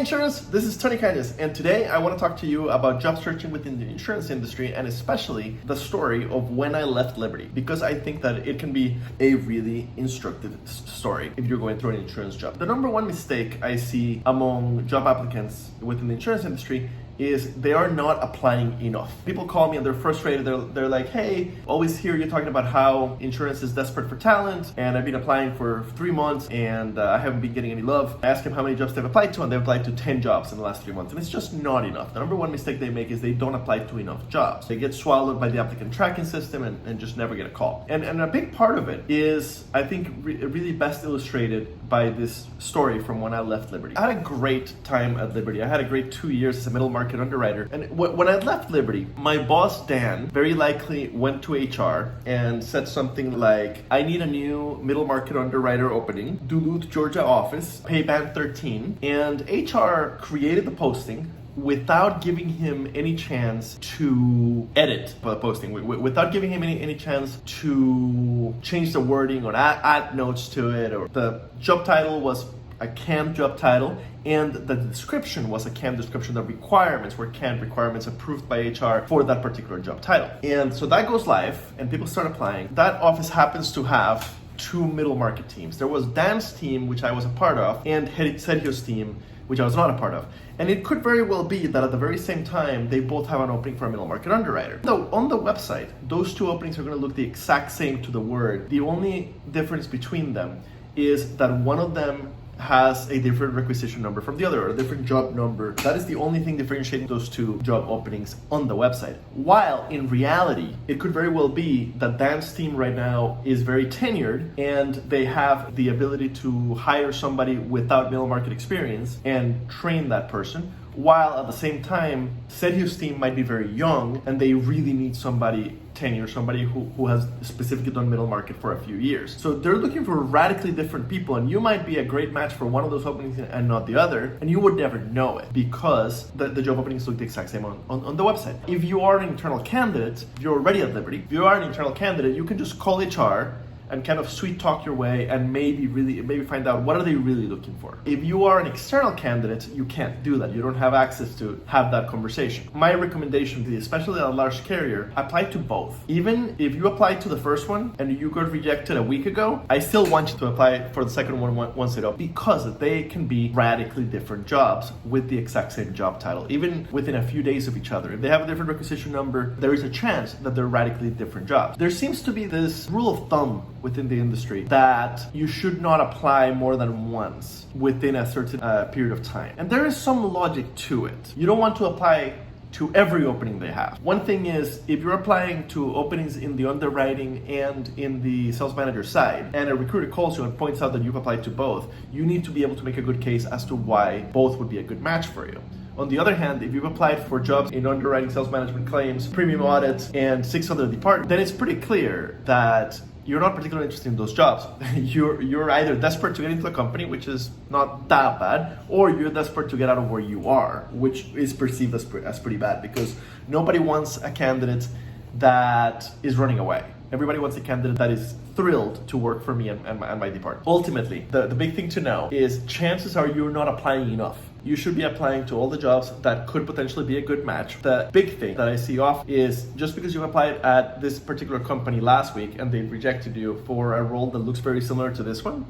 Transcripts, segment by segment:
insurance, this is Tony Cañas, and today I want to talk to you about job searching within the insurance industry and especially the story of when I left Liberty, because I think that it can be a really instructive story if you're going through an insurance job. The number one mistake I see among job applicants within the insurance industry is they are not applying enough. People call me and they're frustrated. They're like, hey, always hear you talking about how insurance is desperate for talent, and I've been applying for 3 months and I haven't been getting any love. I ask them how many jobs they've applied to, and they've applied to 10 jobs in the last 3 months, and it's just not enough. The number one mistake they make is they don't apply to enough jobs. They get swallowed by the applicant tracking system and just never get a call. And a big part of it is, I think, really best illustrated by this story from when I left Liberty. I had a great time at Liberty. I had a great 2 years as a middle market underwriter. And when I left Liberty, my boss, Dan, very likely went to HR and said something like, I need a new middle market underwriter opening, Duluth, Georgia office, pay band 13. And HR created the posting without giving him any chance to edit the posting, without giving him any chance to change the wording or add notes to it. Or the job title was a canned job title, and the description was a canned description. The requirements were canned requirements approved by HR for that particular job title. And so that goes live and people start applying. That office happens to have 2 middle market teams. There was Dan's team, which I was a part of, and Sergio's team, which I was not a part of. And it could very well be that at the very same time, they both have an opening for a middle market underwriter. Though on the website, those 2 openings are going to look the exact same to the word. The only difference between them is that one of them has a different requisition number from the other, or a different job number. That is the only thing differentiating those 2 job openings on the website. While in reality, it could very well be that Dan's team right now is very tenured and they have the ability to hire somebody without middle market experience and train that person, while at the same time, Sergio's team might be very young and they really need somebody tenure, somebody who has specifically done middle market for a few years. So they're looking for radically different people, and you might be a great match for one of those openings and not the other, and you would never know it because the job openings look the exact same on the website. If you are an internal candidate, if you're already at Liberty, if you are an internal candidate, you can just call HR and kind of sweet talk your way and maybe find out what are they really looking for. If you are an external candidate, you can't do that. You don't have access to have that conversation. My recommendation to you, especially at a large carrier, apply to both. Even if you applied to the first one and you got rejected a week ago, I still want you to apply for the second one once it up, because they can be radically different jobs with the exact same job title, even within a few days of each other. If they have a different requisition number, there is a chance that they're radically different jobs. There seems to be this rule of thumb within the industry that you should not apply more than once within a certain period of time. And there is some logic to it. You don't want to apply to every opening they have. One thing is, if you're applying to openings in the underwriting and in the sales manager side, and a recruiter calls you and points out that you've applied to both, you need to be able to make a good case as to why both would be a good match for you. On the other hand, if you've applied for jobs in underwriting, sales management, claims, premium audits, and 6 other departments, then it's pretty clear that you're not particularly interested in those jobs. You're either desperate to get into a company, which is not that bad, or you're desperate to get out of where you are, which is perceived as pretty bad, because nobody wants a candidate that is running away. Everybody wants a candidate that is thrilled to work for me and my department. Ultimately, the big thing to know is chances are you're not applying enough. You should be applying to all the jobs that could potentially be a good match. The big thing that I see off is just because you applied at this particular company last week and they rejected you for a role that looks very similar to this one,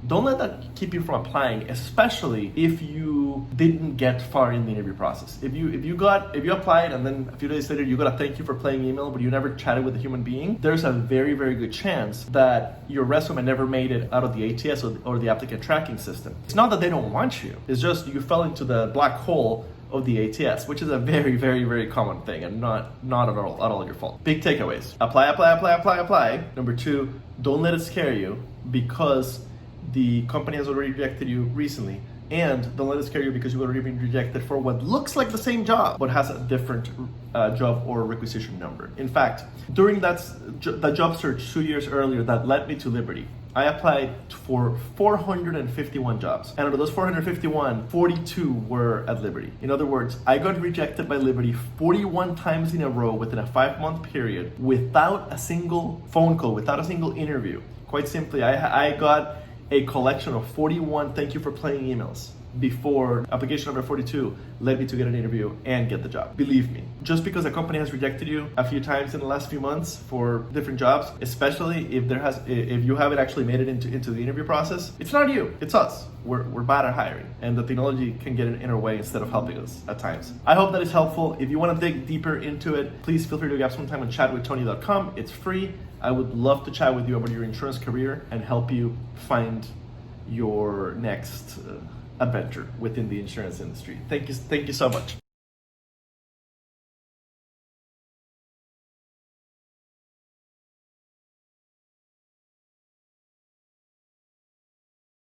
don't let that keep you from applying, especially if you didn't get far in the interview process. If you applied and then a few days later you got a thank you for playing email, but you never chatted with a human being, there's a very, very good chance that your resume never made it out of the ATS or the applicant tracking system. It's not that they don't want you, it's just you fell into the black hole of the ATS, which is a very, very, very common thing and not at all your fault. Big takeaways: apply. Number 2, don't let it scare you because the company has already rejected you recently, and don't let it scare you because you've already been rejected for what looks like the same job but has a different job or requisition number. In fact, during the job search 2 years earlier that led me to Liberty, I applied for 451 jobs, and out of those 451, 42 were at Liberty. In other words, I got rejected by Liberty 41 times in a row within a 5-month period without a single phone call, without a single interview. Quite simply, I got a collection of 41 thank you for playing emails before application number 42 led me to get an interview and get the job. Believe me, just because a company has rejected you a few times in the last few months for different jobs, especially if you haven't actually made it into the interview process, it's not you, it's us. We're bad at hiring, and the technology can get in our way instead of helping us at times. I hope that is helpful. If you want to dig deeper into it, please feel free to grab some time on chatwithtony.com. It's free. I would love to chat with you about your insurance career and help you find your next adventure within the insurance industry. Thank you so much.